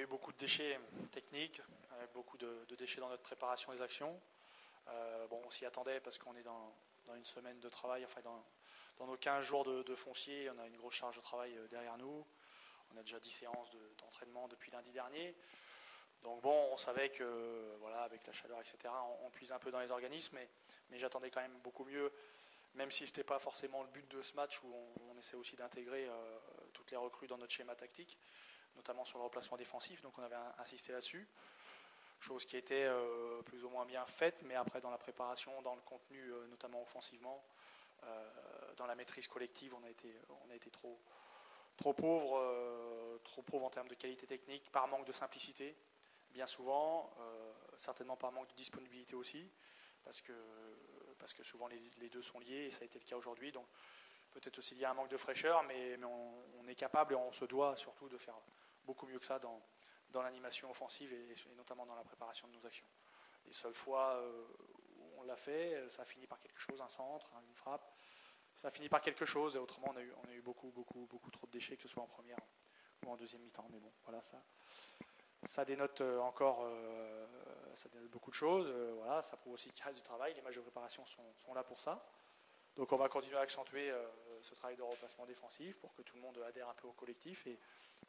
eu beaucoup de déchets techniques, beaucoup de déchets dans notre préparation des actions. On s'y attendait parce qu'on est dans une semaine de travail, enfin dans nos 15 jours de foncier, on a une grosse charge de travail derrière nous. On a déjà 10 séances d'entraînement depuis lundi dernier. Donc on savait que voilà, avec la chaleur, etc., on puise un peu dans les organismes, mais j'attendais quand même beaucoup mieux, même si ce n'était pas forcément le but de ce match, où on essaie aussi d'intégrer toutes les recrues dans notre schéma tactique, notamment sur le replacement défensif, donc on avait insisté là-dessus. Chose qui était plus ou moins bien faite, mais après dans la préparation, dans le contenu, notamment offensivement, dans la maîtrise collective, on a été trop pauvre en termes de qualité technique, par manque de simplicité, bien souvent, certainement par manque de disponibilité aussi, parce que souvent les deux sont liés, et ça a été le cas aujourd'hui. Donc peut-être aussi lié à un manque de fraîcheur, mais on est capable et on se doit surtout de faire beaucoup mieux que ça dans l'animation offensive et notamment dans la préparation de nos actions. Les seules fois où on l'a fait, ça a fini par quelque chose, un centre, une frappe. Ça a fini par quelque chose, et autrement on a eu beaucoup trop de déchets, que ce soit en première ou en deuxième mi-temps. Mais bon, voilà, ça dénote encore ça dénote beaucoup de choses. Voilà, ça prouve aussi qu'il reste du travail. Les matchs de préparation sont là pour ça. Donc on va continuer à accentuer ce travail de replacement défensif pour que tout le monde adhère un peu au collectif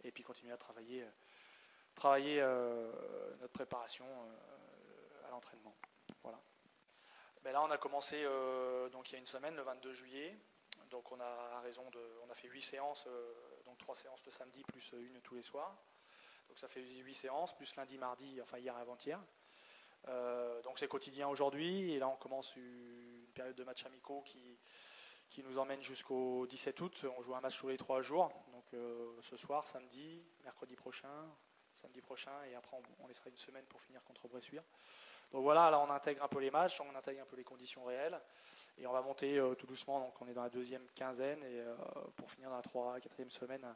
et puis continuer à travailler notre préparation à l'entraînement. Voilà. Là, on a commencé donc il y a une semaine, le 22 juillet. Donc on a fait 8 séances, donc 3 séances le samedi plus une tous les soirs. Donc ça fait 8 séances, plus lundi, mardi, enfin hier et avant-hier. Donc c'est quotidien aujourd'hui, et là on commence une période de matchs amicaux qui nous emmène jusqu'au 17 août. On joue un match tous les 3 jours, donc ce soir, samedi, mercredi prochain, samedi prochain, et après on laissera une semaine pour finir contre Bressuire. Donc voilà, là on intègre un peu les matchs, on intègre un peu les conditions réelles, et on va monter tout doucement. Donc on est dans la deuxième quinzaine, et pour finir dans la 4e semaine,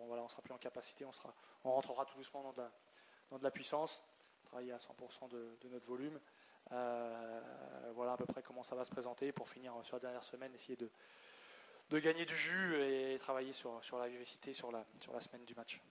voilà, on sera plus en capacité, on rentrera tout doucement dans de la puissance, travailler à 100% de notre volume. Voilà à peu près comment ça va se présenter pour finir sur la dernière semaine, essayer de gagner du jus et travailler sur la vivacité sur la semaine du match.